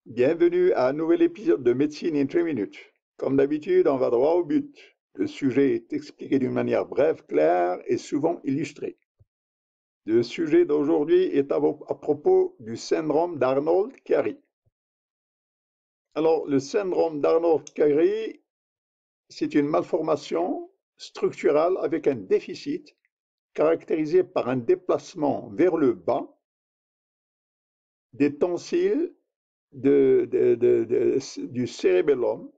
Bienvenue à un nouvel épisode de Médecine in 3 minutes. Comme d'habitude, on va droit au but. Le sujet est expliqué d'une manière brève, claire et souvent illustrée. Le sujet d'aujourd'hui est à propos du syndrome d'Arnold-Chiari. Alors, le syndrome d'Arnold-Chiari, c'est une malformation structurale avec un déficit caractérisé par un déplacement vers le bas des tonsilles du cérébellum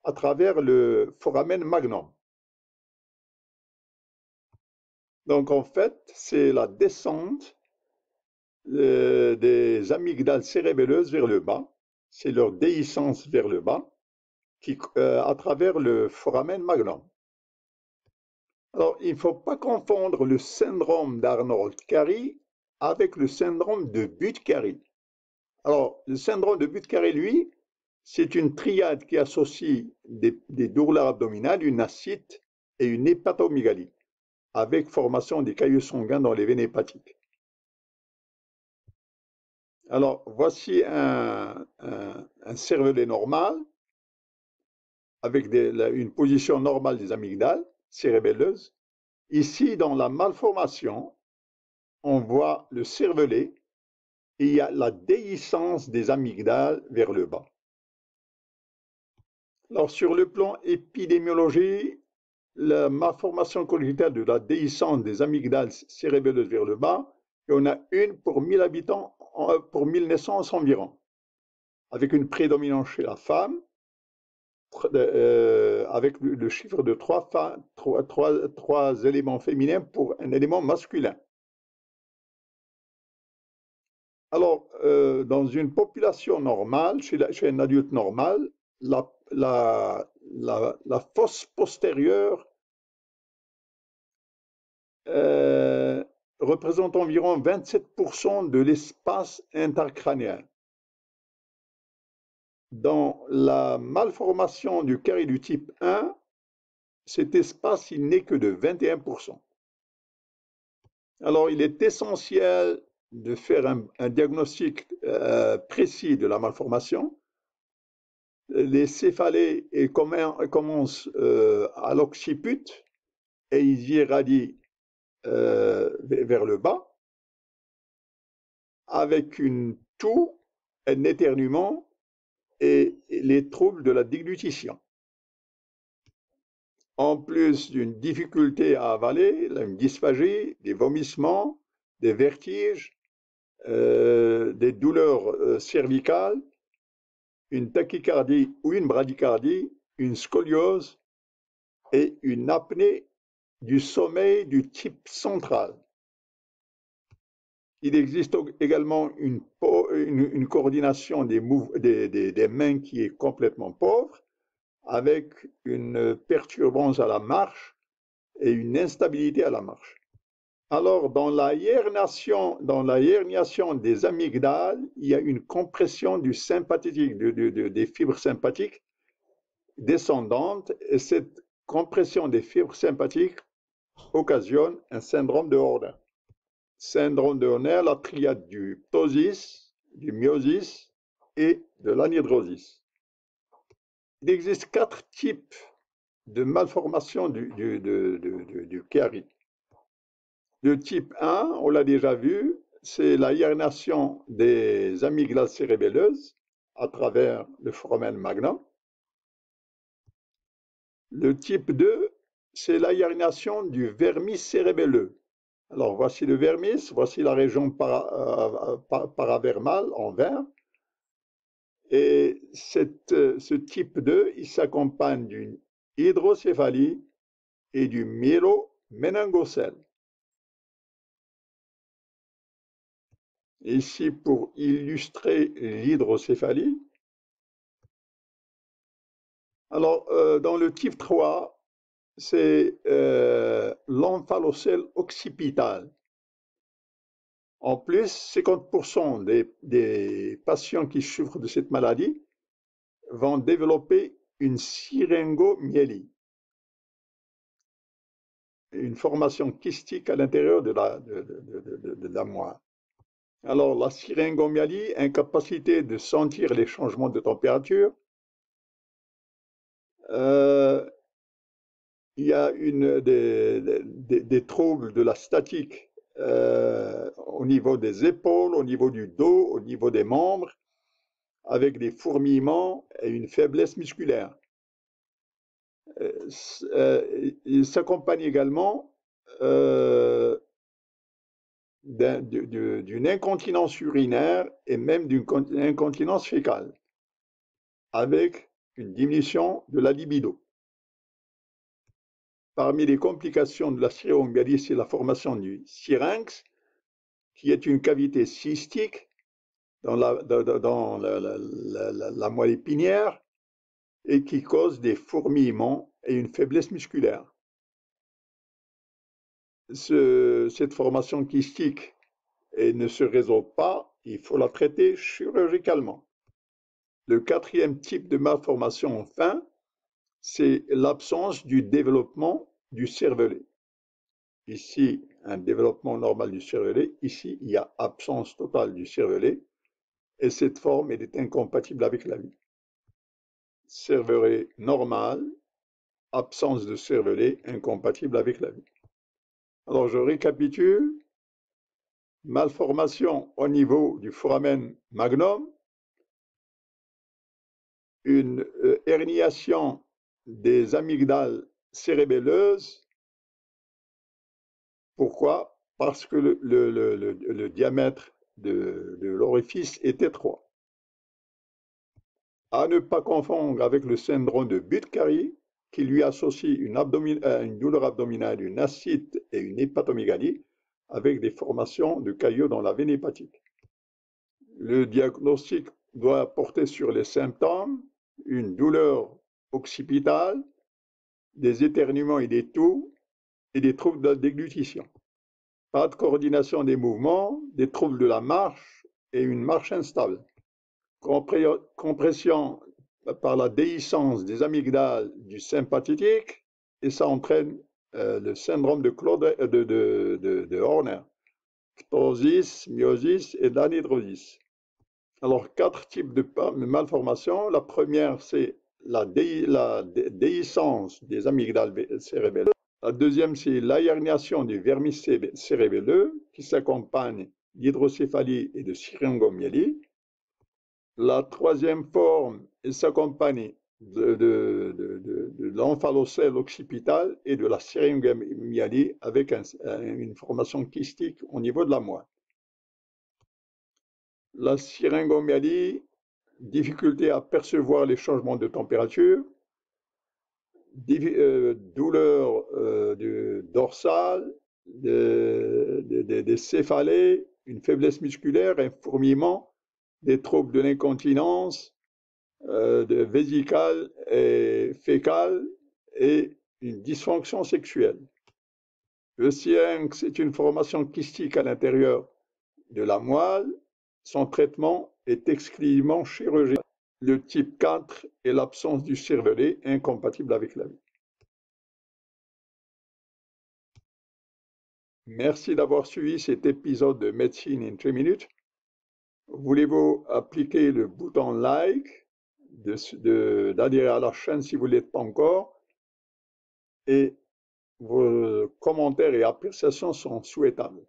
à travers le foramen magnum. Donc en fait, c'est la descente des amygdales cérébelleuses vers le bas, c'est leur déhiscence vers le bas à travers le foramen magnum. Alors il ne faut pas confondre le syndrome d'Arnold-Chiari avec le syndrome de Budd-Chiari. Alors le syndrome de Budd-Chiari, lui, c'est une triade qui associe des douleurs abdominales, une ascite et une hépatomégalie, avec formation des caillots sanguins dans les veines hépatiques. Alors, voici un cervelet normal, avec une position normale des amygdales cérébelleuses. Ici, dans la malformation, on voit le cervelet et il y a la déhiscence des amygdales vers le bas. Alors, sur le plan épidémiologie, la malformation congénitale de la déhiscence des amygdales cérébelleuses vers le bas, et on a une pour 1000 habitants, pour 1000 naissances environ, avec une prédominance chez la femme, avec le chiffre de trois éléments féminins pour un élément masculin. Alors, dans une population normale, chez un adulte normal, la fosse postérieure représente environ 27% de l'espace intercrânien. Dans la malformation du Chiari du type 1, cet espace n'est que de 21%. Alors, il est essentiel de faire un diagnostic précis de la malformation. Les céphalées commencent à l'occiput et ils irradient vers le bas avec une toux, un éternuement et les troubles de la déglutition. En plus d'une difficulté à avaler, une dysphagie, des vomissements, des vertiges, des douleurs cervicales, une tachycardie ou une bradycardie, une scoliose et une apnée du sommeil du type central. Il existe également une coordination des mains qui est complètement pauvre, avec une perturbance à la marche et une instabilité à la marche. Alors, dans la herniation des amygdales, il y a une compression du sympathique, des fibres sympathiques descendantes, et cette compression des fibres sympathiques occasionne un syndrome de Horner. Syndrome de Horner, la triade du ptosis, du myosis et de l'anhydrosis. Il existe 4 types de malformations du Chiari. Le type 1, on l'a déjà vu, c'est la herniation des amygdales cérébelleuses à travers le foramen magnum. Le type 2, c'est la herniation du vermis cérébelleux. Alors voici le vermis, voici la région paravermale en vert. Et ce type 2, il s'accompagne d'une hydrocéphalie et du myéloméningocèle. Ici, pour illustrer l'hydrocéphalie. Alors, dans le type 3, c'est l'omphalocèle occipital. En plus, 50% des patients qui souffrent de cette maladie vont développer une syringomyélie, une formation kystique à l'intérieur de la moelle. Alors, la syringomyalie, incapacité de sentir les changements de température. Euh, il y a des troubles de la statique au niveau des épaules, au niveau du dos, au niveau des membres, avec des fourmillements et une faiblesse musculaire. Il s'accompagne également d'une incontinence urinaire et même d'une incontinence fécale, avec une diminution de la libido. Parmi les complications de la syringomyalie, c'est la formation du syrinx, qui est une cavité cystique dans la moelle épinière et qui cause des fourmillements et une faiblesse musculaire. Cette formation kystique ne se résout pas, il faut la traiter chirurgicalement. Le quatrième type de malformation, enfin, c'est l'absence du développement du cervelet. Ici, un développement normal du cervelet. Ici, il y a absence totale du cervelet. Et cette forme, elle est incompatible avec la vie. Cervelet normal, absence de cervelet, incompatible avec la vie. Alors, je récapitule. Malformation au niveau du foramen magnum, une herniation des amygdales cérébelleuses. Pourquoi? Parce que le diamètre de l'orifice est étroit. À ne pas confondre avec le syndrome de Budd-Chiari, qui lui associe une douleur abdominale, une ascite et une hépatomégalie, avec des formations de caillots dans la veine hépatique. Le diagnostic doit porter sur les symptômes, une douleur occipitale, des éternuements et des toux, et des troubles de la déglutition. Pas de coordination des mouvements, des troubles de la marche et une marche instable. Compression par la déhiscence des amygdales du sympathique, et ça entraîne le syndrome de Horner, ptosis, myosis et d'anhydrosis. Alors, 4 types de malformations. La première, c'est la déhiscence des amygdales cérébelleuses. La deuxième, c'est l'aherniation du vermis cérébelleux qui s'accompagne d'hydrocéphalie et de syringomyalie. La troisième forme, elle s'accompagne de l'omphalocèle occipital et de la syringomyalie avec une formation kystique au niveau de la moelle. La syringomyalie, difficulté à percevoir les changements de température, douleur dorsale, des céphalées, une faiblesse musculaire, un fourmillement, des troubles de l'incontinence, de vésicale et fécale et une dysfonction sexuelle. Le syrinx est une formation kystique à l'intérieur de la moelle. Son traitement est exclusivement chirurgical. Le type 4 est l'absence du cervelet, incompatible avec la vie. Merci d'avoir suivi cet épisode de Médecine in 3 minutes. Voulez-vous appliquer le bouton like, d'adhérer à la chaîne si vous ne l'êtes pas encore, et vos commentaires et appréciations sont souhaitables.